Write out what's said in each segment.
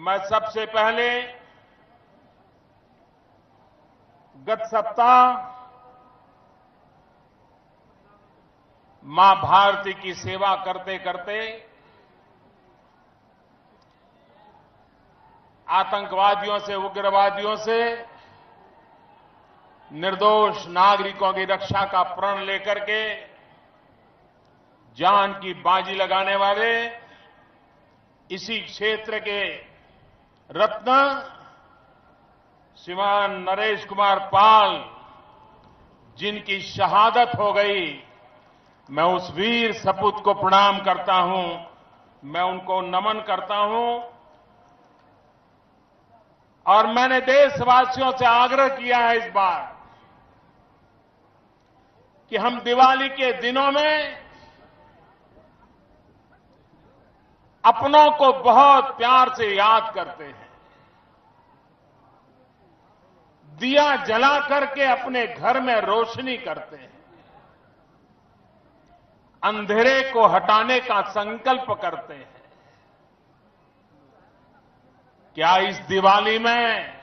मैं सबसे पहले गत सप्ताह मां भारती की सेवा करते करते आतंकवादियों से, उग्रवादियों से निर्दोष नागरिकों की रक्षा का प्रण लेकर के जान की बाजी लगाने वाले इसी क्षेत्र के रत्न श्रीमान नरेश कुमार पाल जिनकी शहादत हो गई, मैं उस वीर सपूत को प्रणाम करता हूं, मैं उनको नमन करता हूं। और मैंने देशवासियों से आग्रह किया है इस बार कि हम दिवाली के दिनों में अपनों को बहुत प्यार से याद करते हैं, दिया जला करके अपने घर में रोशनी करते हैं, अंधेरे को हटाने का संकल्प करते हैं। क्या इस दिवाली में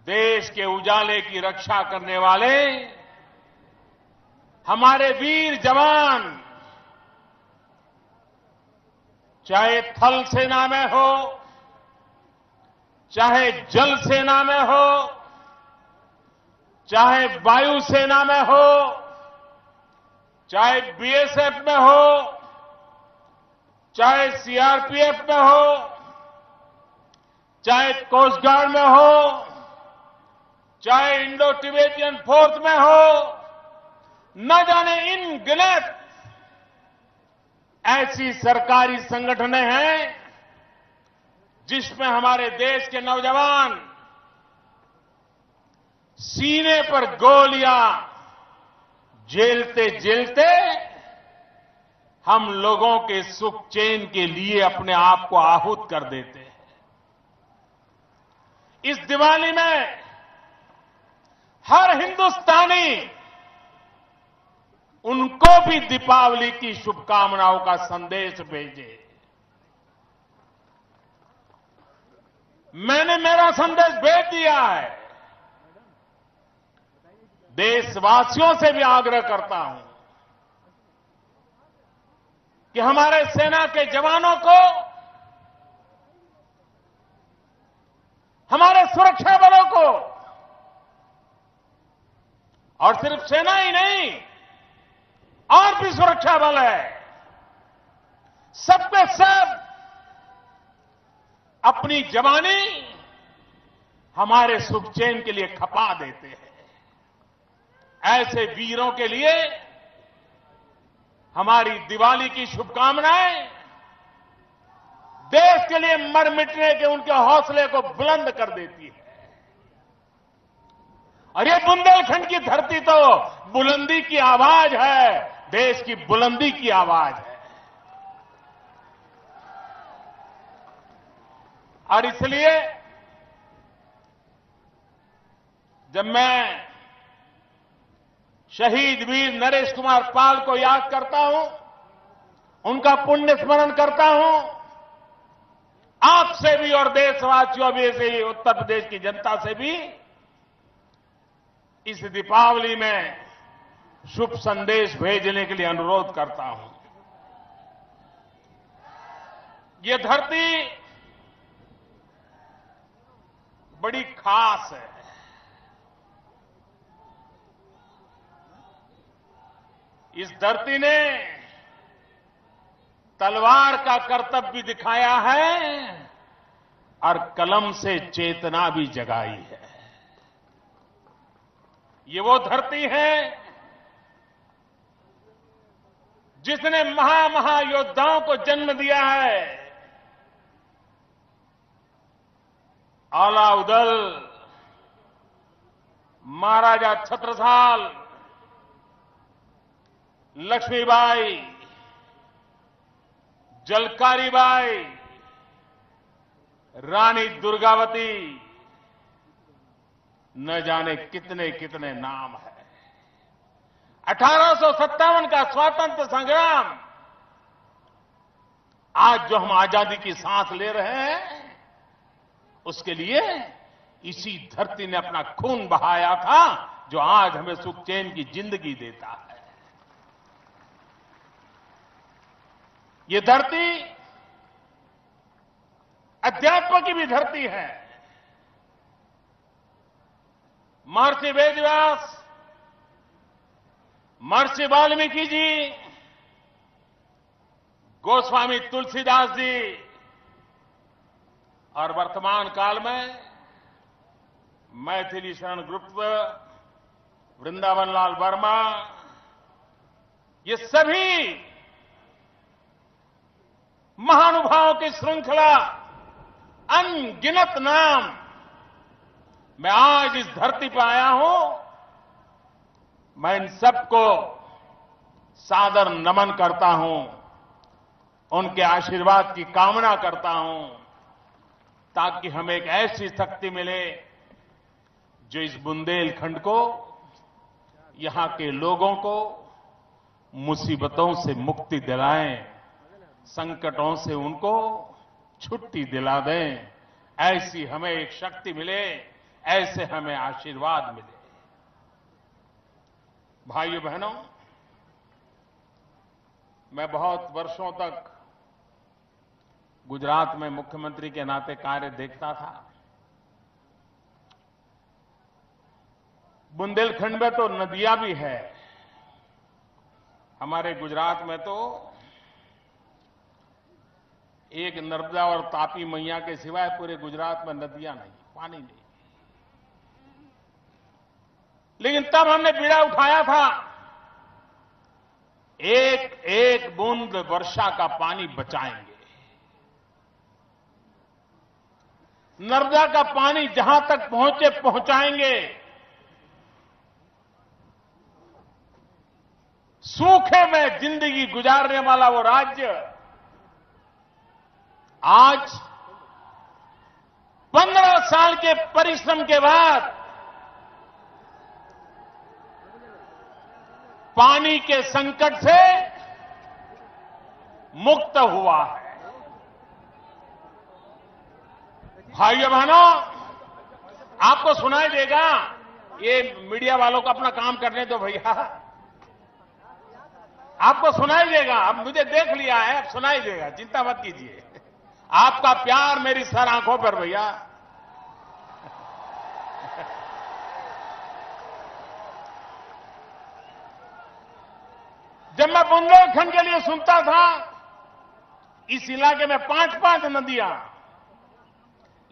देश के उजाले की रक्षा करने वाले हमारे वीर जवान, चाहे थल सेना में हो, चाहे जल सेना में हो, चाहे वायु सेना में हो, चाहे बीएसएफ में हो, चाहे सीआरपीएफ में हो, चाहे कोस्ट गार्ड में हो, चाहे इंडो तिब्बतियन फोर्स में हो, न जाने इन गिनत ऐसी सरकारी संगठनें हैं जिसमें हमारे देश के नौजवान सीने पर गोलियां झेलते झेलते हम लोगों के सुख चैन के लिए अपने आप को आहूत कर देते हैं। इस दिवाली में हर हिंदुस्तानी उनको भी दीपावली की शुभकामनाओं का संदेश भेजे। मैंने मेरा संदेश भेज दिया है। देशवासियों से भी आग्रह करता हूं कि हमारे सेना के जवानों को, हमारे सुरक्षा बलों को, और सिर्फ सेना ही नहीं, और भी सुरक्षा बल है, सब के सब अपनी जवानी हमारे सुख चैन के लिए खपा देते हैं। ऐसे वीरों के लिए हमारी दिवाली की शुभकामनाएं देश के लिए मर मिटने के उनके हौसले को बुलंद कर देती है। और ये बुंदेलखंड की धरती तो बुलंदी की आवाज है, देश की बुलंदी की आवाज है। और इसलिए जब मैं शहीद वीर नरेश कुमार पाल को याद करता हूं, उनका पुण्य स्मरण करता हूं, आपसे भी और देशवासियों भी, ऐसे ही उत्तर प्रदेश की जनता से भी इस दीपावली में शुभ संदेश भेजने के लिए अनुरोध करता हूं। ये धरती बड़ी खास है। इस धरती ने तलवार का कर्तव्य भी दिखाया है और कलम से चेतना भी जगाई है। ये वो धरती है जिसने महायोद्धाओं को जन्म दिया है। अलाउद्दल, महाराजा छत्रसाल, लक्ष्मीबाई, जलकारी बाई, रानी दुर्गावती, न जाने कितने कितने नाम है। 1857 का स्वातंत्र संग्राम आज जो हम आजादी की सांस ले रहे हैं, उसके लिए इसी धरती ने अपना खून बहाया था, जो आज हमें सुख चैन की जिंदगी देता है। ये धरती अध्यात्म की भी धरती है। महर्षि वेदव्यास, महर्षि वाल्मीकि जी, गोस्वामी तुलसीदास जी और वर्तमान काल में मैथिली शरण गुप्त, वृंदावन लाल वर्मा, ये सभी महानुभावों की श्रृंखला, अनगिनत नाम, मैं आज इस धरती पर आया हूं। मैं इन सबको सादर नमन करता हूं, उनके आशीर्वाद की कामना करता हूं, ताकि हमें एक ऐसी शक्ति मिले जो इस बुंदेलखंड को, यहां के लोगों को मुसीबतों से मुक्ति दिलाएं, संकटों से उनको छुट्टी दिला दें। ऐसी हमें एक शक्ति मिले, ऐसे हमें आशीर्वाद मिले। भाइयों बहनों, मैं बहुत वर्षों तक गुजरात में मुख्यमंत्री के नाते कार्य देखता था। बुंदेलखंड में तो नदियां भी है। हमारे गुजरात में तो एक नर्मदा और तापी मैया के सिवाय पूरे गुजरात में नदियां नहीं, पानी नहीं। लेकिन तब हमने बीड़ा उठाया था, एक एक बूंद वर्षा का पानी बचाएंगे। नर्मदा का पानी जहां तक पहुंचे पहुंचाएंगे। सूखे में जिंदगी गुजारने वाला वो राज्य आज 15 साल के परिश्रम के बाद पानी के संकट से मुक्त हुआ है। भाइयों बहनों, आपको सुनाई देगा, ये मीडिया वालों को अपना काम करने दो भैया। आपको सुनाई देगा, अब मुझे देख लिया है, अब सुनाई देगा, चिंता मत कीजिए। आपका प्यार मेरी सर आंखों पर भैया। जब मैं बुंदेलखंड के लिए सुनता था, इस इलाके में 5-5 नदियां,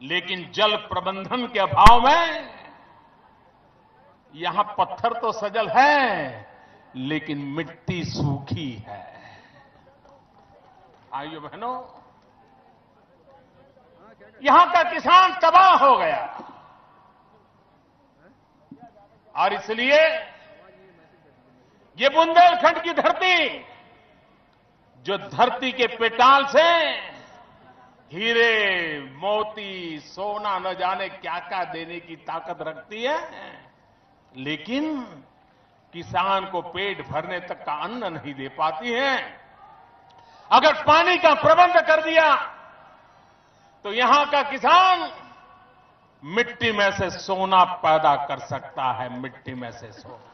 लेकिन जल प्रबंधन के अभाव में यहां पत्थर तो सजल है, लेकिन मिट्टी सूखी है। आइयो बहनों, यहां का किसान तबाह हो गया, और इसलिए ये बुंदेलखंड की धरती, जो धरती के पेटाल से हीरे, मोती, सोना न जाने क्या क्या देने की ताकत रखती है, लेकिन किसान को पेट भरने तक का अन्न नहीं दे पाती है। अगर पानी का प्रबंध कर दिया तो यहां का किसान मिट्टी में से सोना पैदा कर सकता है, मिट्टी में से सोना।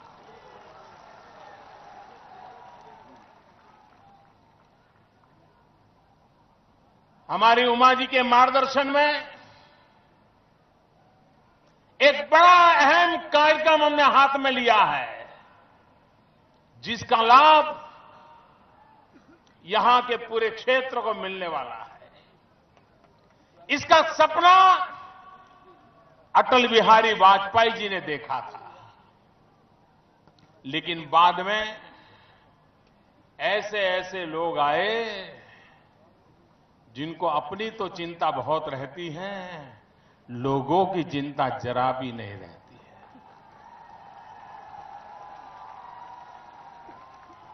हमारी उमा जी के मार्गदर्शन में एक बड़ा अहम कार्यक्रम हमने हाथ में लिया है, जिसका लाभ यहां के पूरे क्षेत्र को मिलने वाला है। इसका सपना अटल बिहारी वाजपेयी जी ने देखा था, लेकिन बाद में ऐसे ऐसे लोग आए जिनको अपनी तो चिंता बहुत रहती है, लोगों की चिंता जरा भी नहीं रहती है।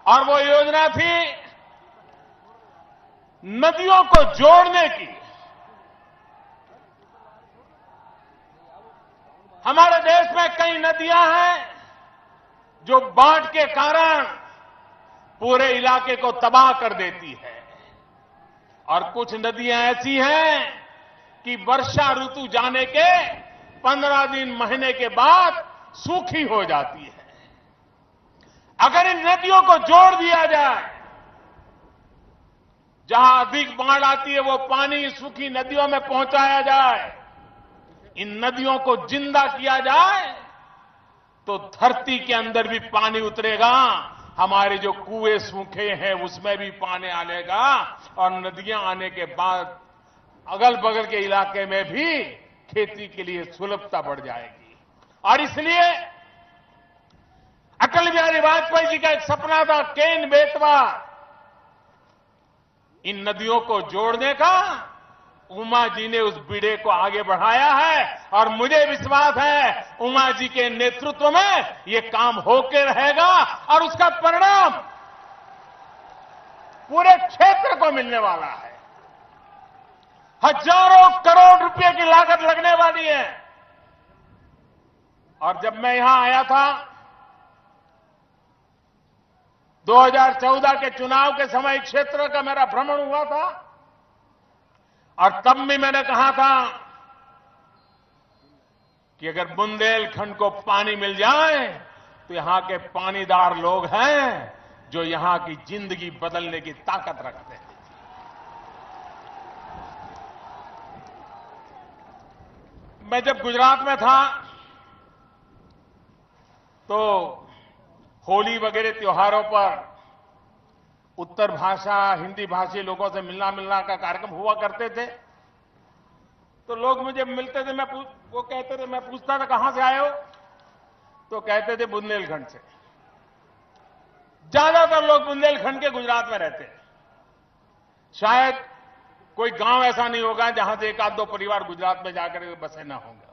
और वो योजना थी नदियों को जोड़ने की। हमारे देश में कई नदियां हैं जो बाढ़ के कारण पूरे इलाके को तबाह कर देती है, और कुछ नदियां ऐसी हैं कि वर्षा ऋतु जाने के 15 दिन महीने के बाद सूखी हो जाती है। अगर इन नदियों को जोड़ दिया जाए, जहां अधिक बाढ़ आती है वो पानी सूखी नदियों में पहुंचाया जाए, इन नदियों को जिंदा किया जाए, तो धरती के अंदर भी पानी उतरेगा, हमारे जो कुएं सूखे हैं उसमें भी पानी आएगा और नदियां आने के बाद अगल बगल के इलाके में भी खेती के लिए सुलभता बढ़ जाएगी। और इसलिए अटल बिहारी वाजपेयी जी का एक सपना था, केन बेतवा, इन नदियों को जोड़ने का। उमा जी ने उस बीड़े को आगे बढ़ाया है और मुझे विश्वास है उमा जी के नेतृत्व में ये काम होके रहेगा और उसका परिणाम पूरे क्षेत्र को मिलने वाला है। हजारों करोड़ रुपए की लागत लगने वाली है। और जब मैं यहां आया था 2014 के चुनाव के समय क्षेत्र का मेरा भ्रमण हुआ था और तब भी मैंने कहा था कि अगर बुंदेलखंड को पानी मिल जाए तो यहां के पानीदार लोग हैं जो यहां की जिंदगी बदलने की ताकत रखते हैं। मैं जब गुजरात में था तो होली वगैरह त्योहारों पर उत्तर भाषा हिंदी भाषी लोगों से मिलना का कार्यक्रम हुआ करते थे। तो लोग मुझे मिलते थे, वो कहते थे, मैं पूछता था कहां से आए हो, तो कहते थे बुंदेलखंड से। ज्यादातर लोग बुंदेलखंड के गुजरात में रहते हैं। शायद कोई गांव ऐसा नहीं होगा जहां से एक आध दो परिवार गुजरात में जाकर के बसे ना होंगे।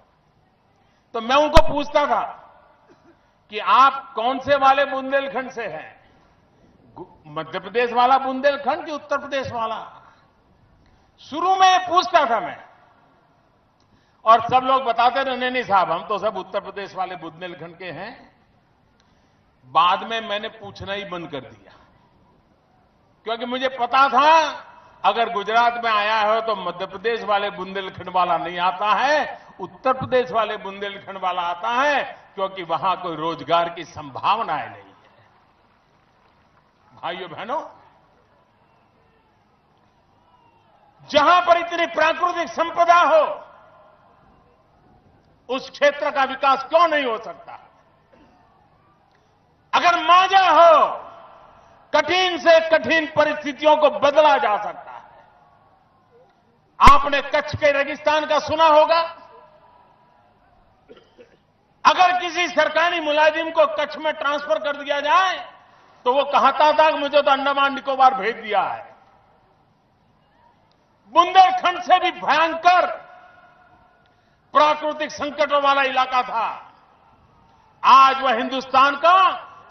तो मैं उनको पूछता था कि आप कौन से वाले बुंदेलखंड से हैं, मध्य प्रदेश वाला बुंदेलखंड कि उत्तर प्रदेश वाला? शुरू में पूछता था मैं और सब लोग बताते थे नहीं साहब हम तो सब उत्तर प्रदेश वाले बुंदेलखंड के हैं। बाद में मैंने पूछना ही बंद कर दिया क्योंकि मुझे पता था अगर गुजरात में आया हो तो मध्य प्रदेश वाले बुंदेलखंड वाला नहीं आता है, उत्तर प्रदेश वाले बुंदेलखंड वाला आता है, क्योंकि वहां कोई रोजगार की संभावनाएं नहीं है। भाइयों बहनों, जहां पर इतनी प्राकृतिक संपदा हो उस क्षेत्र का विकास क्यों नहीं हो सकता? अगर मांझा हो, कठिन से कठिन परिस्थितियों को बदला जा सकता है। आपने कच्छ के रेगिस्तान का सुना होगा। अगर किसी सरकारी मुलाजिम को कच्छ में ट्रांसफर कर दिया जाए तो वो कहता था कि मुझे तो अंडमान निकोबार भेज दिया है। बुंदेलखंड से भी भयंकर प्राकृतिक संकटों वाला इलाका था। आज वह हिंदुस्तान का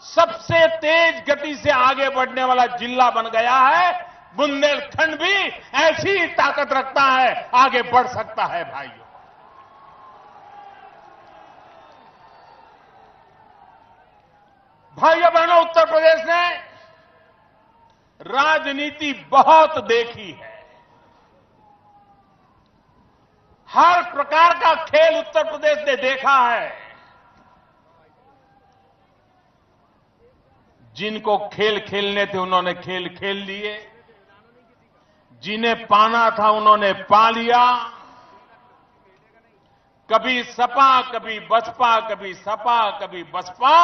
सबसे तेज गति से आगे बढ़ने वाला जिला बन गया है। बुंदेलखंड भी ऐसी ही ताकत रखता है, आगे बढ़ सकता है। भाइयों, भाइयों बहनों, उत्तर प्रदेश ने राजनीति बहुत देखी है। हर प्रकार का खेल उत्तर प्रदेश ने देखा है। जिनको खेल खेलने थे उन्होंने खेल खेल लिए, जिन्हें पाना था उन्होंने पा लिया। कभी सपा, कभी बसपा, कभी सपा, कभी बसपा,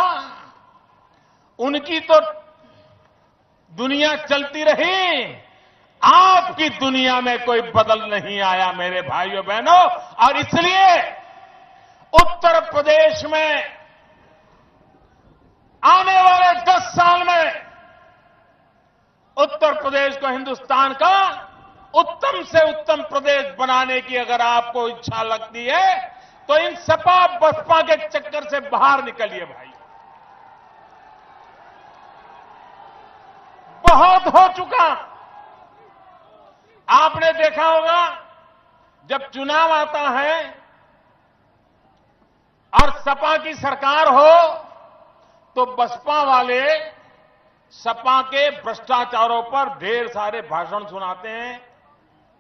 उनकी तो दुनिया चलती रही। आपकी दुनिया में कोई बदल नहीं आया मेरे भाइयों बहनों। और इसलिए उत्तर प्रदेश में आने वाले 10 साल में उत्तर प्रदेश को हिंदुस्तान का उत्तम से उत्तम प्रदेश बनाने की अगर आपको इच्छा लगती है तो इन सपा बसपा के चक्कर से बाहर निकलिए भाई। बहुत हो चुका। आपने देखा होगा जब चुनाव आता है और सपा की सरकार हो तो बसपा वाले सपा के भ्रष्टाचारों पर ढेर सारे भाषण सुनाते हैं,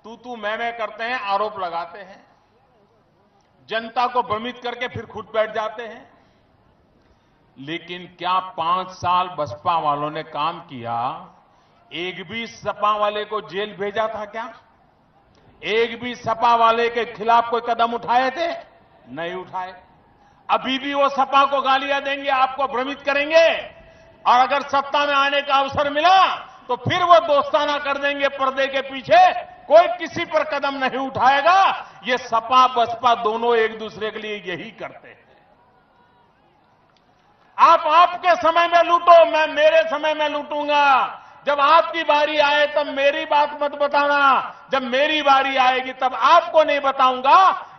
तू मैं करते हैं, आरोप लगाते हैं, जनता को भ्रमित करके फिर खुद बैठ जाते हैं। लेकिन क्या 5 साल बसपा वालों ने काम किया? एक भी सपा वाले को जेल भेजा था क्या? एक भी सपा वाले के खिलाफ कोई कदम उठाए थे? नहीं उठाए। अभी भी वो सपा को गालियां देंगे, आपको भ्रमित करेंगे, और अगर सत्ता में आने का अवसर मिला तो फिर वो दोस्ताना कर देंगे पर्दे के पीछे, कोई किसी पर कदम नहीं उठाएगा। ये सपा बसपा दोनों एक दूसरे के लिए यही करते हैं। आप आपके समय में लूटो, मैं मेरे समय में लूटूंगा। जब आपकी बारी आए तब मेरी बात मत बताना, जब मेरी बारी आएगी तब आपको नहीं बताऊंगा।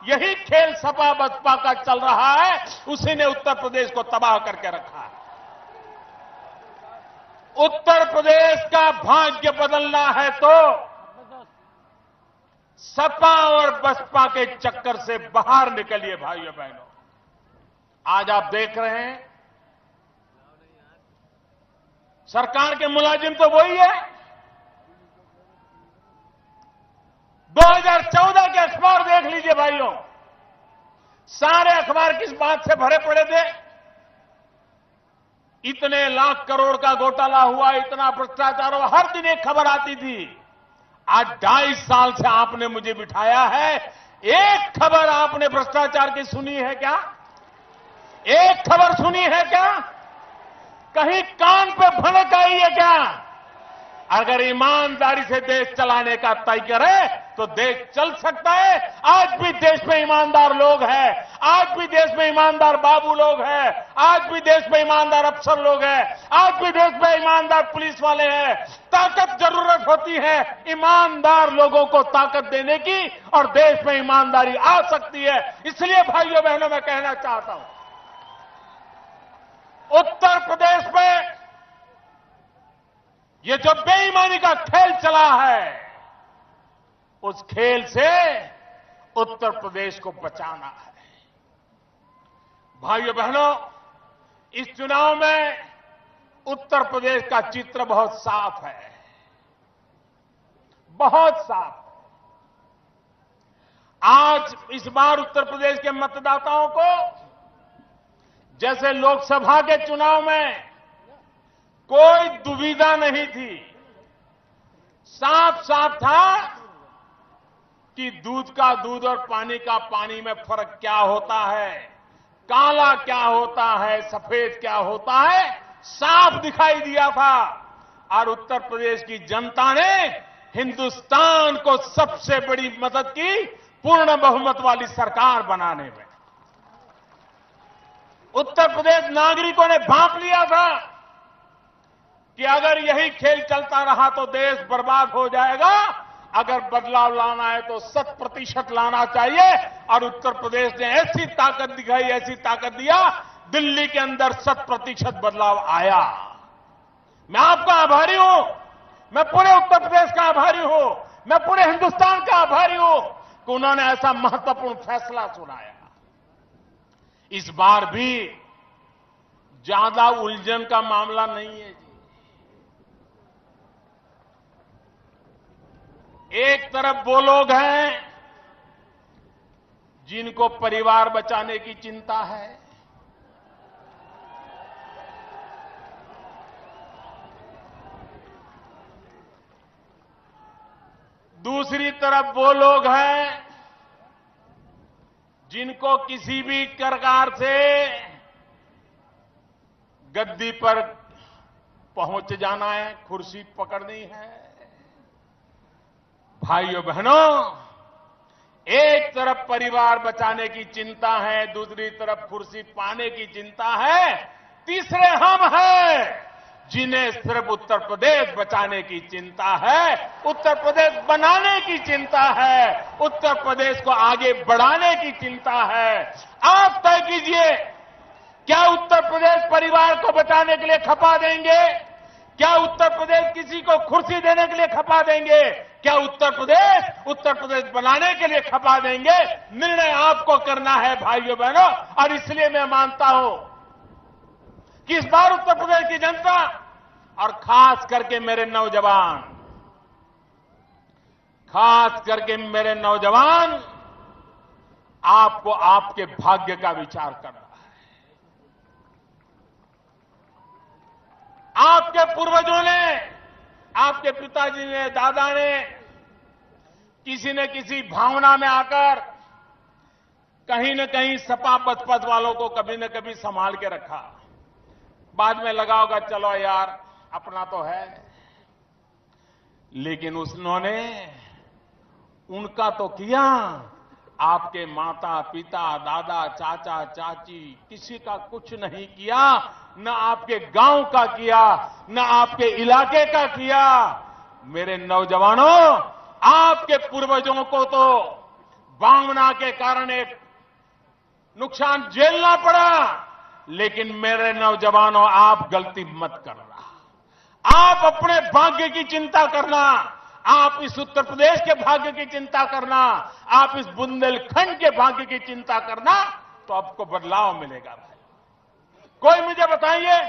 यही खेल सपा बसपा का चल रहा है, उसी ने उत्तर प्रदेश को तबाह करके रखा है। उत्तर प्रदेश का भाग्य बदलना है तो सपा और बसपा के चक्कर से बाहर निकलिए भाइयों बहनों। आज आप देख रहे हैं सरकार के मुलाजिम तो वही है। 2014 के अखबार देख लीजिए भाइयों, सारे अखबार किस बात से भरे पड़े थे? इतने लाख करोड़ का घोटाला हुआ, इतना भ्रष्टाचार हुआ, हर दिन एक खबर आती थी। आज 2.5 साल से आपने मुझे बिठाया है, एक खबर आपने भ्रष्टाचार की सुनी है क्या? एक खबर सुनी है क्या? कहीं कान पे भनक आई है क्या? अगर ईमानदारी से देश चलाने का तय करे तो देश चल सकता है। आज भी देश में ईमानदार लोग हैं, आज भी देश में ईमानदार बाबू लोग हैं, आज भी देश में ईमानदार अफसर लोग हैं, आज भी देश में ईमानदार पुलिस वाले हैं। ताकत जरूरत होती है ईमानदार लोगों को ताकत देने की, और देश में ईमानदारी आ सकती है। इसलिए भाइयों बहनों मैं कहना चाहता हूं, उत्तर प्रदेश में ये जो बेईमानी का खेल चला है, उस खेल से उत्तर प्रदेश को बचाना है। भाइयों बहनों, इस चुनाव में उत्तर प्रदेश का चित्र बहुत साफ है, बहुत साफ। आज इस बार उत्तर प्रदेश के मतदाताओं को जैसे लोकसभा के चुनाव में कोई दुविधा नहीं थी, साफ साफ था कि दूध का दूध और पानी का पानी में फर्क क्या होता है, काला क्या होता है, सफेद क्या होता है, साफ दिखाई दिया था। और उत्तर प्रदेश की जनता ने हिंदुस्तान को सबसे बड़ी मदद की पूर्ण बहुमत वाली सरकार बनाने में। उत्तर प्रदेश नागरिकों ने भांप लिया था कि अगर यही खेल चलता रहा तो देश बर्बाद हो जाएगा, अगर बदलाव लाना है तो 100% लाना चाहिए। और उत्तर प्रदेश ने ऐसी ताकत दिखाई, ऐसी ताकत दिया, दिल्ली के अंदर 100% बदलाव आया। मैं आपका आभारी हूं, मैं पूरे उत्तर प्रदेश का आभारी हूं, मैं पूरे हिंदुस्तान का आभारी हूं कि उन्होंने ऐसा महत्वपूर्ण फैसला सुनाया। इस बार भी ज्यादा उलझन का मामला नहीं है जी। एक तरफ वो लोग हैं जिनको परिवार बचाने की चिंता है, दूसरी तरफ वो लोग हैं जिनको किसी भी प्रकार से गद्दी पर पहुंच जाना है, कुर्सी पकड़नी है। भाइयों बहनों, एक तरफ परिवार बचाने की चिंता है, दूसरी तरफ कुर्सी पाने की चिंता है, तीसरे हम हैं जिन्हें सिर्फ उत्तर प्रदेश बचाने की चिंता है, उत्तर प्रदेश बनाने की चिंता है, उत्तर प्रदेश को आगे बढ़ाने की चिंता है। आप तय कीजिए, क्या उत्तर प्रदेश परिवार को बचाने के लिए खपा देंगे? क्या उत्तर प्रदेश किसी को कुर्सी देने के लिए खपा देंगे? क्या उत्तर प्रदेश बनाने के लिए खपा देंगे? निर्णय आपको करना है भाइयों बहनों। और इसलिए मैं मानता हूं कि इस बार उत्तर प्रदेश की जनता और खास करके मेरे नौजवान खास करके मेरे नौजवान, आपको आपके भाग्य का विचार करना है। आपके पूर्वजों ने, आपके पिताजी ने, दादा ने किसी न किसी भावना में आकर कहीं न कहीं सपा बसपा वालों को कभी न कभी संभाल के रखा। बाद में लगा होगा चलो यार अपना तो है, लेकिन उन्होंने उनका तो किया, आपके माता पिता दादा चाचा चाची किसी का कुछ नहीं किया, न आपके गांव का किया, न आपके इलाके का किया। मेरे नौजवानों, आपके पूर्वजों को तो भावना के कारण एक नुकसान झेलना पड़ा, लेकिन मेरे नौजवानों आप गलती मत करना। आप अपने भाग्य की चिंता करना, आप इस उत्तर प्रदेश के भाग्य की चिंता करना, आप इस बुंदेलखंड के भाग्य की चिंता करना, तो आपको बदलाव मिलेगा। भाई कोई मुझे बताइए,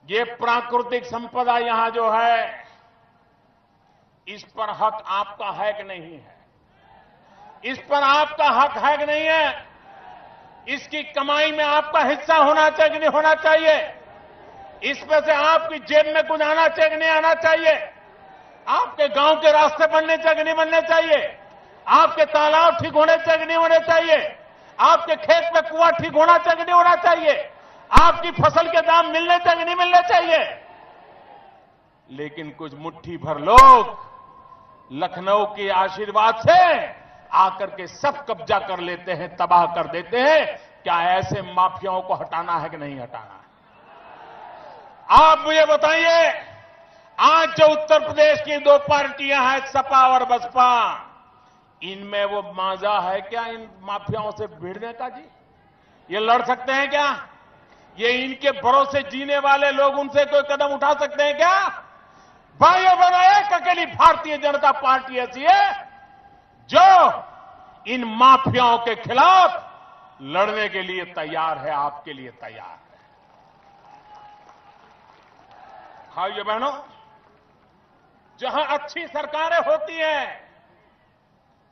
ये प्राकृतिक संपदा यहां जो है, इस पर हक आपका है कि नहीं है? इस पर आपका हक है कि नहीं है? इसकी कमाई में आपका हिस्सा होना चाहिए कि नहीं होना चाहिए? इसमें से आपकी जेब में कुछ आना चाहिए कि नहीं आना चाहिए? आपके गांव के रास्ते बनने चाहिए कि नहीं बनने चाहिए? आपके तालाब ठीक होने चाहिए कि नहीं होने चाहिए? आपके खेत में कुआं ठीक होना चाहिए कि नहीं होना चाहिए? आपकी फसल के दाम मिलने चाहिए कि नहीं मिलने चाहिए? लेकिन कुछ मुट्ठी भर लोग लखनऊ के आशीर्वाद से आकर के सब कब्जा कर लेते हैं, तबाह कर देते हैं। क्या ऐसे माफियाओं को हटाना है कि नहीं हटाना है? आप मुझे बताइए, आज जो उत्तर प्रदेश की दो पार्टियां हैं, सपा और बसपा, इनमें वो मांजा है क्या इन माफियाओं से भिड़ने का? जी, ये लड़ सकते हैं क्या? ये इनके भरोसे जीने वाले लोग उनसे कोई कदम उठा सकते हैं क्या? भाइयों बहनों, एक अकेली भारतीय जनता पार्टी ऐसी है जो इन माफियाओं के खिलाफ लड़ने के लिए तैयार है, आपके लिए तैयार है। भाइयों बहनों, जहां अच्छी सरकारें होती हैं,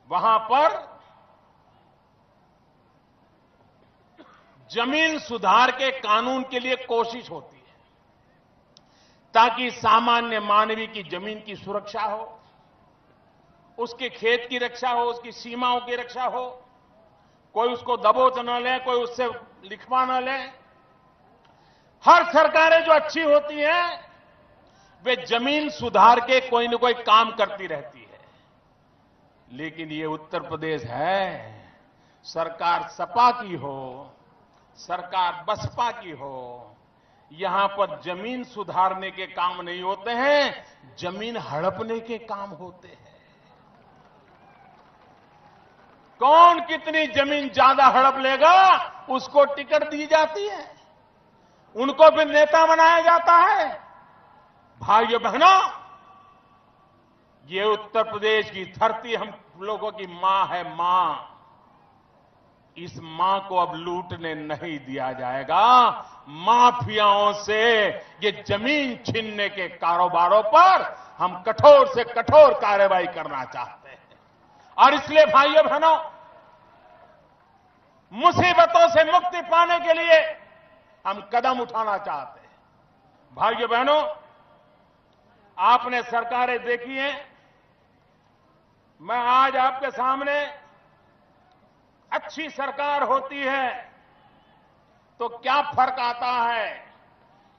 वहां पर जमीन सुधार के कानून के लिए कोशिश होती है, ताकि सामान्य मानवीय की जमीन की सुरक्षा हो, उसके खेत की रक्षा हो, उसकी सीमाओं की रक्षा हो, कोई उसको दबोच न ले, कोई उससे लिखवा न ले। हर सरकारें जो अच्छी होती हैं, वे जमीन सुधार के कोई न कोई काम करती रहती है। लेकिन ये उत्तर प्रदेश है, सरकार सपा की हो, सरकार बसपा की हो, यहां पर जमीन सुधारने के काम नहीं होते हैं, जमीन हड़पने के काम होते हैं। कौन कितनी जमीन ज्यादा हड़प लेगा, उसको टिकट दी जाती है, उनको भी नेता बनाया जाता है। भाइयों बहनों, ये उत्तर प्रदेश की धरती हम लोगों की मां है, मां। इस मां को अब लूटने नहीं दिया जाएगा। माफियाओं से ये जमीन छीनने के कारोबारों पर हम कठोर से कठोर कार्रवाई करना चाहते हैं। और इसलिए भाइयों बहनों, मुसीबतों से मुक्ति पाने के लिए हम कदम उठाना चाहते हैं। भाइयों बहनों, आपने सरकारें देखी हैं, मैं आज आपके सामने अच्छी सरकार होती है तो क्या फर्क आता है,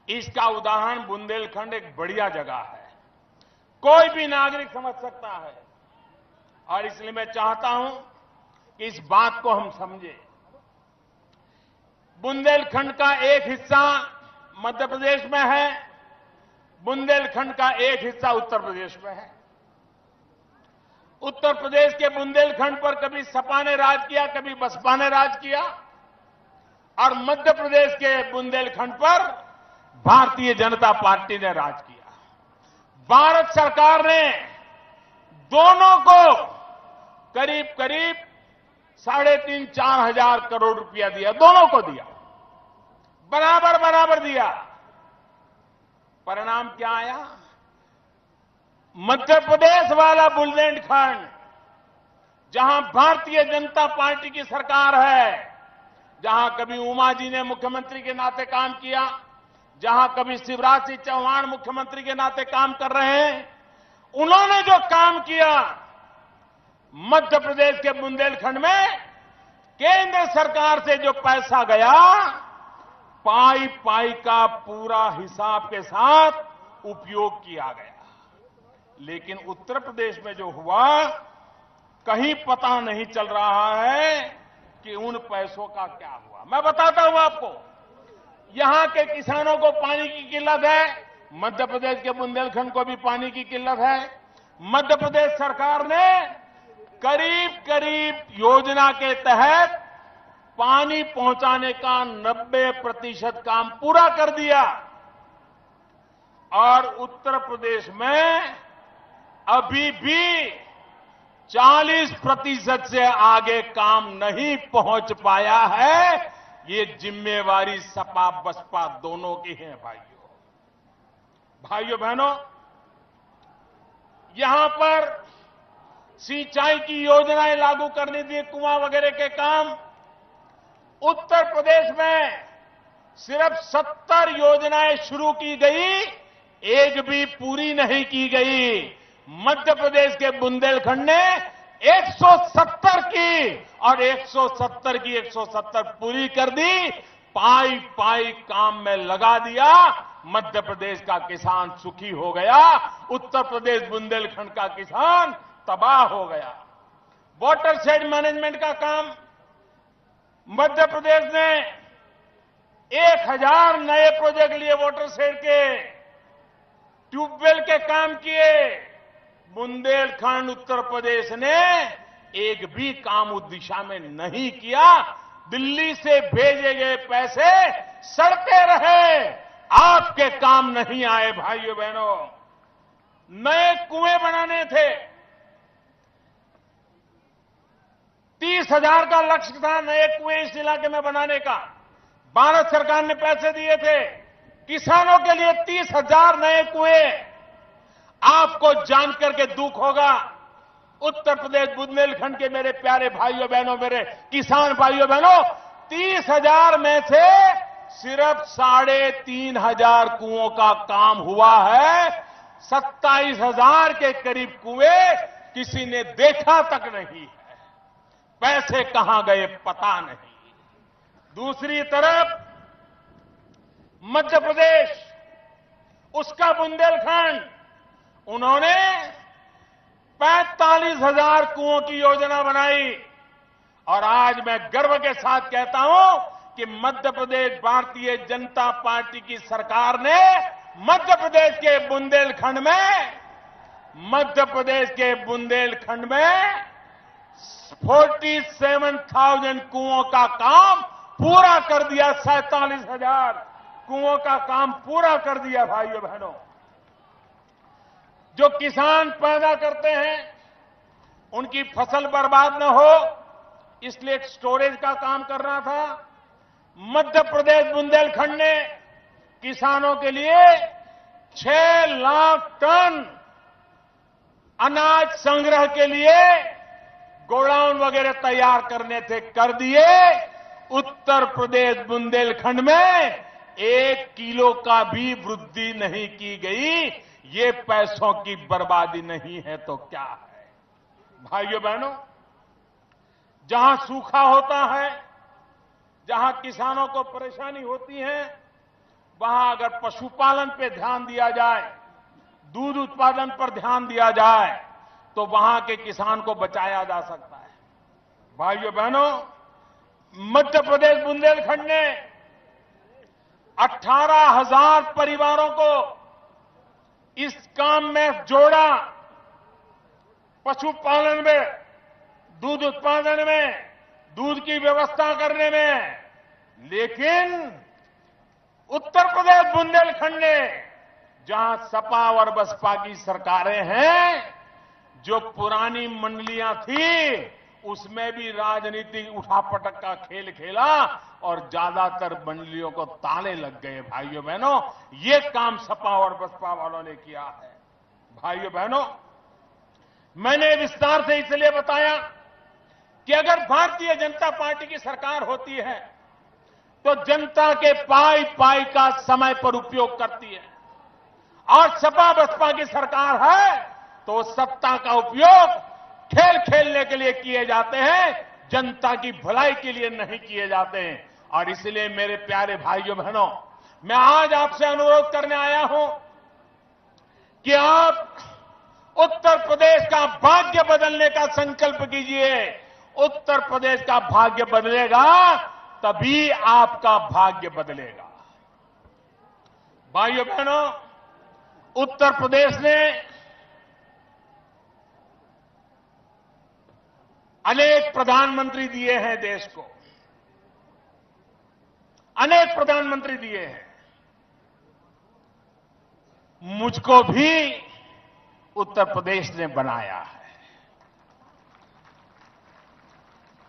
इसका उदाहरण बुंदेलखंड एक बढ़िया जगह है, कोई भी नागरिक समझ सकता है। और इसलिए मैं चाहता हूं कि इस बात को हम समझें। बुंदेलखंड का एक हिस्सा मध्य प्रदेश में है, बुंदेलखंड का एक हिस्सा उत्तर प्रदेश में है। उत्तर प्रदेश के बुंदेलखंड पर कभी सपा ने राज किया, कभी बसपा ने राज किया, और मध्य प्रदेश के बुंदेलखंड पर भारतीय जनता पार्टी ने राज किया। भारत सरकार ने दोनों को करीब करीब 3,500-4 हजार करोड़ रुपया दिया, दोनों को दिया, बराबर बराबर दिया। परिणाम क्या आया? मध्य प्रदेश वाला बुंदेलखंड, जहां भारतीय जनता पार्टी की सरकार है, जहां कभी उमा जी ने मुख्यमंत्री के नाते काम किया, जहां कभी शिवराज सिंह चौहान मुख्यमंत्री के नाते काम कर रहे हैं, उन्होंने जो काम किया मध्य प्रदेश के बुंदेलखंड में, केंद्र सरकार से जो पैसा गया, पाई पाई का पूरा हिसाब के साथ उपयोग किया गया। लेकिन उत्तर प्रदेश में जो हुआ, कहीं पता नहीं चल रहा है कि उन पैसों का क्या हुआ। मैं बताता हूं आपको, यहां के किसानों को पानी की किल्लत है, मध्य प्रदेश के बुंदेलखंड को भी पानी की किल्लत है। मध्य प्रदेश सरकार ने करीब करीब योजना के तहत पानी पहुंचाने का 90% काम पूरा कर दिया, और उत्तर प्रदेश में अभी भी 40% से आगे काम नहीं पहुंच पाया है। ये जिम्मेवारी सपा बसपा दोनों की है। भाइयों बहनों, यहां पर सिंचाई की योजनाएं लागू करने दी, कुआं वगैरह के काम, उत्तर प्रदेश में सिर्फ 70 योजनाएं शुरू की गई, एक भी पूरी नहीं की गई। मध्य प्रदेश के बुंदेलखंड ने 170 की, और 170 की 170 पूरी कर दी, पाई पाई काम में लगा दिया। मध्य प्रदेश का किसान सुखी हो गया, उत्तर प्रदेश बुंदेलखंड का किसान तबाह हो गया। वाटर शेड मैनेजमेंट का काम मध्य प्रदेश ने 1000 नए प्रोजेक्ट लिए, वाटर शेड के, ट्यूबवेल के काम किए। बुंदेलखंड उत्तर प्रदेश ने एक भी काम उस दिशा में नहीं किया। दिल्ली से भेजे गए पैसे सड़ते रहे, आपके काम नहीं आए। भाइयों बहनों, नए कुएं बनाने थे, 30,000 का लक्ष्य था नए कुएं इस इलाके में बनाने का। भारत सरकार ने पैसे दिए थे किसानों के लिए 30,000 नए कुएं। आपको जानकर के दुख होगा, उत्तर प्रदेश बुंदेलखंड के मेरे प्यारे भाइयों बहनों, मेरे किसान भाइयों बहनों, 30,000 में से सिर्फ 3,500 कुओं का काम हुआ है। 27,000 के करीब कुएं किसी ने देखा तक नहीं है। पैसे कहां गए पता नहीं। दूसरी तरफ मध्य प्रदेश, उसका बुंदेलखंड, उन्होंने 45,000 कुओं की योजना बनाई, और आज मैं गर्व के साथ कहता हूं कि मध्य प्रदेश भारतीय जनता पार्टी की सरकार ने मध्य प्रदेश के बुंदेलखंड में 47,000 कुओं का काम पूरा कर दिया। 47,000 कुओं का काम पूरा कर दिया। भाइयों बहनों, जो किसान पैदा करते हैं उनकी फसल बर्बाद न हो, इसलिए स्टोरेज का काम करना था। मध्य प्रदेश बुंदेलखंड ने किसानों के लिए 6 लाख टन अनाज संग्रह के लिए गोडाउन वगैरह तैयार करने थे, कर दिए। उत्तर प्रदेश बुंदेलखंड में 1 किलो का भी वृद्धि नहीं की गई। ये पैसों की बर्बादी नहीं है तो क्या है? भाइयों बहनों, जहां सूखा होता है, जहां किसानों को परेशानी होती है, वहां अगर पशुपालन पे ध्यान दिया जाए, दूध उत्पादन पर ध्यान दिया जाए, तो वहां के किसान को बचाया जा सकता है। भाइयों बहनों, मध्य प्रदेश बुंदेलखंड ने 18,000 परिवारों को इस काम में जोड़ा, पशुपालन में, दूध उत्पादन में, दूध की व्यवस्था करने में। लेकिन उत्तर प्रदेश बुंदेलखंड ने, जहां सपा और बसपा की सरकारें हैं, जो पुरानी मंडलियां थी, उसमें भी राजनीतिक उठापटक का खेल खेला और ज्यादातर मंडलियों को ताले लग गए। भाइयों बहनों, ये काम सपा और बसपा वालों ने किया है। भाइयों बहनों, मैंने विस्तार से इसलिए बताया कि अगर भारतीय जनता पार्टी की सरकार होती है तो जनता के पाई पाई का समय पर उपयोग करती है, और सपा बसपा की सरकार है तो सत्ता का उपयोग खेल खेलने के लिए किए जाते हैं, जनता की भलाई के लिए नहीं किए जाते हैं। और इसलिए मेरे प्यारे भाइयों बहनों, मैं आज आपसे अनुरोध करने आया हूं कि आप उत्तर प्रदेश का भाग्य बदलने का संकल्प कीजिए। उत्तर प्रदेश का भाग्य बदलेगा तभी आपका भाग्य बदलेगा। भाइयों बहनों, उत्तर प्रदेश ने अनेक प्रधानमंत्री दिए हैं देश को, अनेक प्रधानमंत्री दिए हैं। मुझको भी उत्तर प्रदेश ने बनाया है।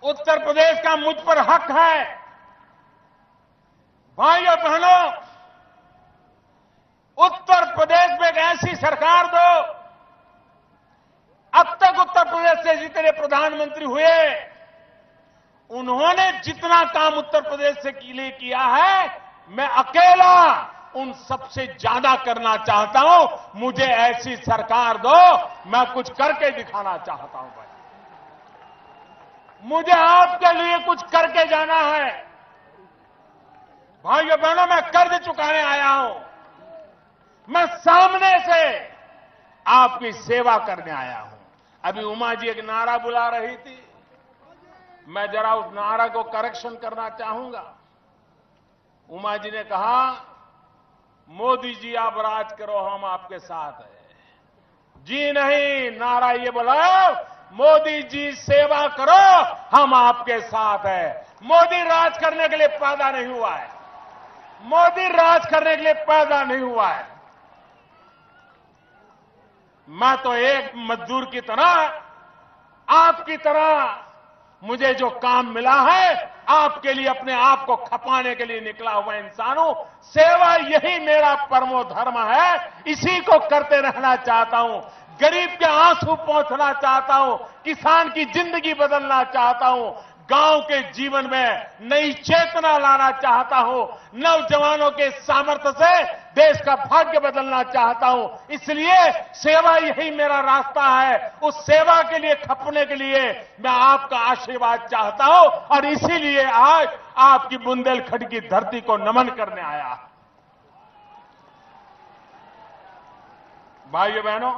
उत्तर प्रदेश का मुझ पर हक है। भाइयों बहनों, उत्तर प्रदेश में एक ऐसी सरकार दो। अब तक उत्तर प्रदेश से जितने प्रधानमंत्री हुए, उन्होंने जितना काम उत्तर प्रदेश से के लिए किया है, मैं अकेला उन सबसे ज्यादा करना चाहता हूं। मुझे ऐसी सरकार दो, मैं कुछ करके दिखाना चाहता हूं। भाई, मुझे आपके लिए कुछ करके जाना है। भाइयों बहनों, मैं कर्ज चुकाने आया हूं। मैं सामने से आपकी सेवा करने आया हूं। अभी उमा जी एक नारा बुला रही थी, मैं जरा उस नारा को करेक्शन करना चाहूंगा। उमा जी ने कहा, मोदी जी आप राज करो, हम आपके साथ हैं। जी नहीं, नारा ये बोला, मोदी जी सेवा करो, हम आपके साथ हैं। मोदी राज करने के लिए पैदा नहीं हुआ है। मोदी राज करने के लिए पैदा नहीं हुआ है। मैं तो एक मजदूर की तरह, आपकी तरह, मुझे जो काम मिला है, आपके लिए अपने आप को खपाने के लिए निकला हुआ इंसान हूं। सेवा यही मेरा परमो धर्म है। इसी को करते रहना चाहता हूं। गरीब के आंसू पोंछना चाहता हूं। किसान की जिंदगी बदलना चाहता हूं। गांव के जीवन में नई चेतना लाना चाहता हूं। नौजवानों के सामर्थ्य से देश का भाग्य बदलना चाहता हूं। इसलिए सेवा यही मेरा रास्ता है। उस सेवा के लिए खपने के लिए मैं आपका आशीर्वाद चाहता हूं, और इसीलिए आज आपकी बुंदेलखंड की धरती को नमन करने आया। भाइयों बहनों,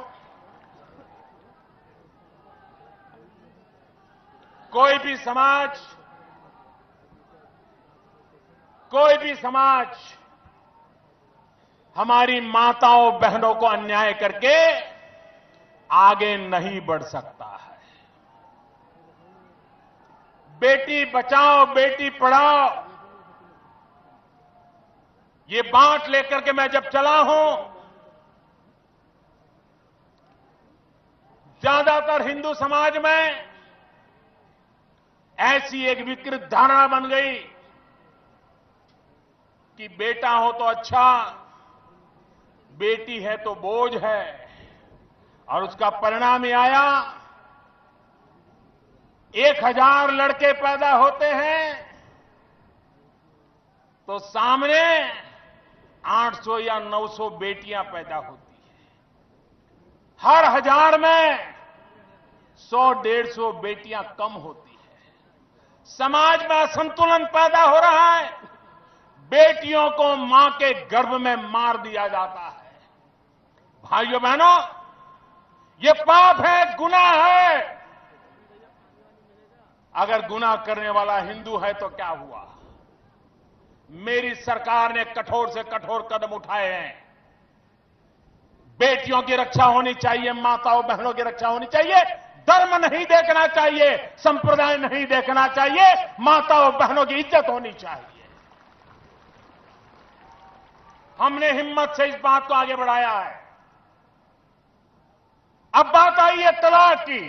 कोई भी समाज हमारी माताओं बहनों को अन्याय करके आगे नहीं बढ़ सकता है। बेटी बचाओ, बेटी पढ़ाओ, ये बात लेकर के मैं जब चला हूं, ज्यादातर हिंदू समाज में ऐसी एक विकृत धारणा बन गई कि बेटा हो तो अच्छा, बेटी है तो बोझ है। और उसका परिणाम ये आया, 1000 लड़के पैदा होते हैं तो सामने 800 या 900 बेटियां पैदा होती है। हर 1000 में 100-150 बेटियां कम होती है। समाज में असंतुलन पैदा हो रहा है। बेटियों को मां के गर्भ में मार दिया जाता है। भाइयों बहनों, ये पाप है, गुनाह है। अगर गुनाह करने वाला हिंदू है तो क्या हुआ? मेरी सरकार ने कठोर से कठोर कदम उठाए हैं। बेटियों की रक्षा होनी चाहिए, माताओं बहनों की रक्षा होनी चाहिए। धर्म नहीं देखना चाहिए, संप्रदाय नहीं देखना चाहिए, माताओं बहनों की इज्जत होनी चाहिए। हमने हिम्मत से इस बात को आगे बढ़ाया है। अब बात आई है तलाक की।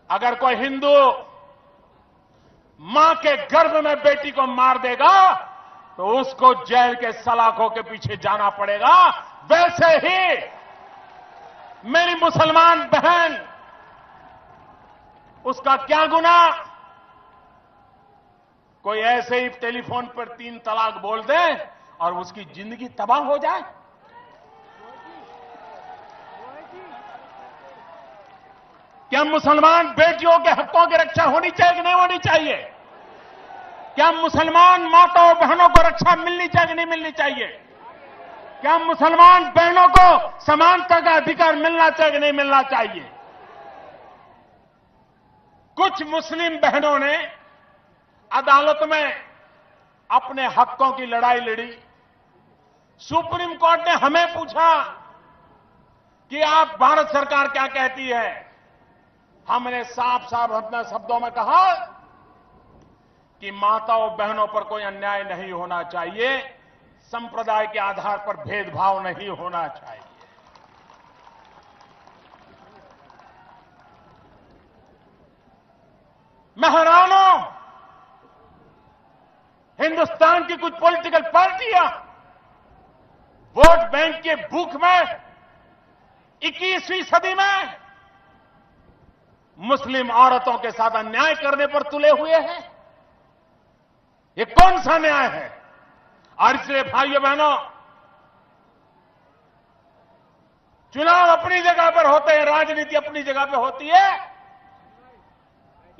अगर कोई हिंदू मां के गर्भ में बेटी को मार देगा तो उसको जेल के सलाखों के पीछे जाना पड़ेगा। वैसे ही मेरी मुसलमान बहन, उसका क्या गुनाह? कोई ऐसे ही टेलीफोन पर 3 तलाक बोल दे और उसकी जिंदगी तबाह हो जाए? क्या मुसलमान बेटियों के हकों की रक्षा होनी चाहिए कि नहीं होनी चाहिए? क्या मुसलमान माताओं बहनों को रक्षा मिलनी चाहिए कि नहीं मिलनी चाहिए? क्या मुसलमान बहनों को समानता का अधिकार मिलना चाहिए कि नहीं मिलना चाहिए? कुछ मुस्लिम बहनों ने अदालत में अपने हकों की लड़ाई लड़ी। सुप्रीम कोर्ट ने हमें पूछा कि आप भारत सरकार क्या कहती है। हमने साफ साफ अपने शब्दों में कहा कि माताओं बहनों पर कोई अन्याय नहीं होना चाहिए, संप्रदाय के आधार पर भेदभाव नहीं होना चाहिए। मैं हैरान हूं, हिंदुस्तान की कुछ पॉलिटिकल पार्टियां वोट बैंक के भूख में 21वीं सदी में मुस्लिम औरतों के साथ अन्याय करने पर तुले हुए हैं। ये कौन सा न्याय है? और इसलिए भाइयों बहनों, चुनाव अपनी जगह पर होते हैं, राजनीति अपनी जगह पर होती है,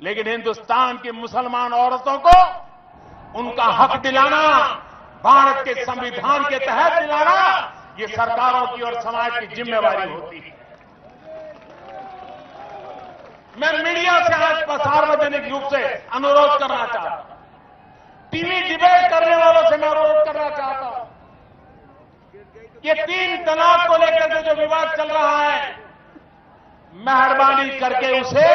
लेकिन हिंदुस्तान की मुसलमान औरतों को उनका हक दिलाना, भारत के संविधान के तहत दिलाना, ये सरकारों की और समाज की जिम्मेवारी होती है। मैं मीडिया से आज सार्वजनिक रूप से अनुरोध करना चाहता हूं, टीवी डिबेट करने वालों से मैं अनुरोध करना चाहता हूं कि 3 तलाक को लेकर के जो विवाद चल रहा है, मेहरबानी करके उसे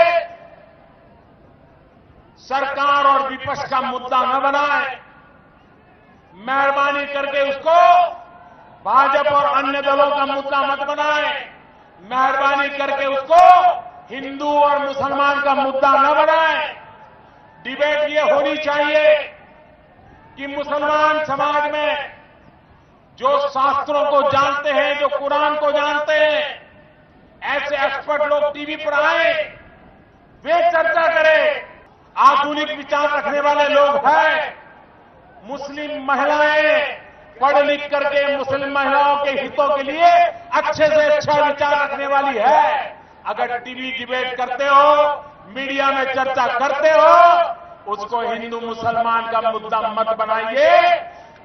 सरकार और विपक्ष का मुद्दा न बनाए। मेहरबानी करके उसको भाजपा और अन्य दलों का मुद्दा मत बनाए। मेहरबानी करके उसको हिंदू और मुसलमान का मुद्दा न बनाए। डिबेट ये होनी चाहिए कि मुसलमान समाज में जो शास्त्रों को जानते हैं, जो कुरान को जानते हैं, ऐसे एक्सपर्ट लोग टीवी पर आए, वे चर्चा करें। आधुनिक विचार रखने वाले लोग हैं। मुस्लिम महिलाएं पढ़ लिख करके मुस्लिम महिलाओं के हितों के लिए अच्छे से अच्छा विचार रखने वाली है। अगर टीवी डिबेट करते हो, मीडिया में चर्चा करते हो, उसको हिंदू मुसलमान का मुद्दा मत बनाइए।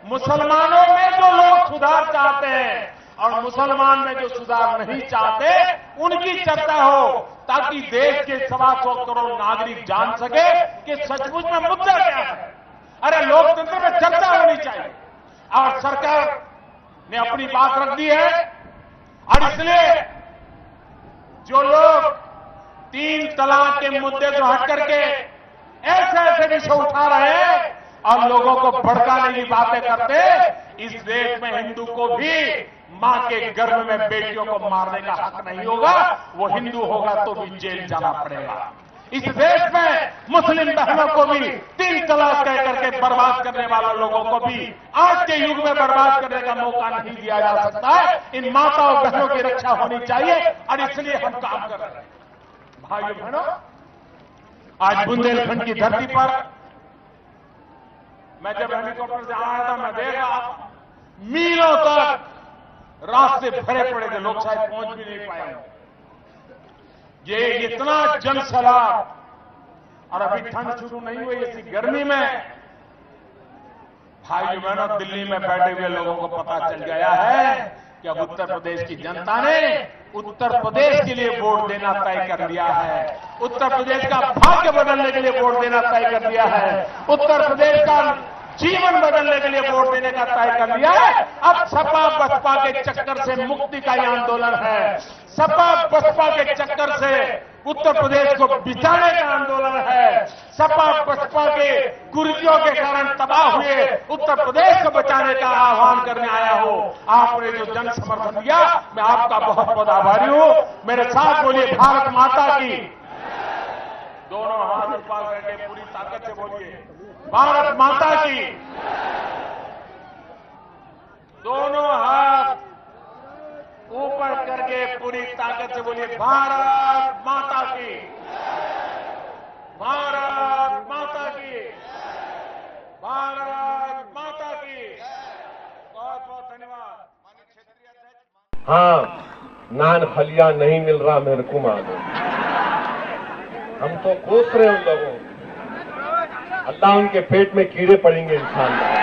मुसलमानों में जो लोग सुधार चाहते हैं और मुसलमान में जो सुधार नहीं चाहते, उनकी चर्चा हो, ताकि देश के 125 करोड़ नागरिक जान सके कि सचमुच में मुद्दा क्या है। अरे लोकतंत्र में चर्चा होनी चाहिए और सरकार ने अपनी बात रख दी है। और इसलिए जो लोग 3 तलाक के मुद्दे से हट करके ऐसे ऐसे विषय उठा रहे हैं और लोगों को भड़काने की बातें करते, इस देश में हिंदू को भी मां के गर्भ में बेटियों को मारने का हक नहीं होगा। वो हिंदू होगा तो भी जेल जाना पड़ेगा। इस देश में मुस्लिम बहनों को भी 3 तलाक कह करके बर्बाद करने वाले लोगों को भी आज के युग में बर्बाद करने का मौका नहीं दिया जा सकता है। इन माताओं बहनों की रक्षा होनी चाहिए और इसलिए हम काम कर रहे हैं। भाइयों बहनों, आज बुंदेलखंड की धरती पर मैं जब हेलीकॉप्टर से आया था, मैं देखा मीलों तक रास्ते भरे पड़े थे, लोग शायद पहुंच भी नहीं पाए। ये इतना जनसैलाब और अभी ठंड शुरू नहीं हुई, इसी गर्मी में भाइयों बहनों, दिल्ली में बैठे हुए लोगों को पता चल गया है कि अब उत्तर प्रदेश की जनता ने उत्तर प्रदेश के लिए वोट देना तय कर लिया है। उत्तर प्रदेश का भाग्य बदलने के लिए वोट देना तय कर लिया है। उत्तर प्रदेश का जीवन बदलने के लिए वोट देने का तय कर लिया है। अब सपा बसपा के चक्कर से मुक्ति का यह आंदोलन है। सपा बसपा के चक्कर से उत्तर प्रदेश को बिचाने का आंदोलन है। सपा बसपा के कुर्सियों के कारण तबाह हुए उत्तर प्रदेश को बचाने का आह्वान करने आया हो। आपने जो जन समर्थन दिया, मैं आपका बहुत बहुत आभारी हूं। मेरे साथ बोलिए भारत माता की, दोनों हाथ ऊपर करके पूरी ताकत से बोलिए, भारत माता की। दोनों हाथ ऊपर करके पूरी ताकत से बोलिए, भारत माता की, भारत माता की, भारत माता की। बहुत बहुत धन्यवाद। हाँ, नान फलिया नहीं मिल रहा मेरे को मालूम, हम तो कोस रहे उन लोगों, अल्लाह उनके पेट में कीड़े पड़ेंगे इंशाअल्लाह।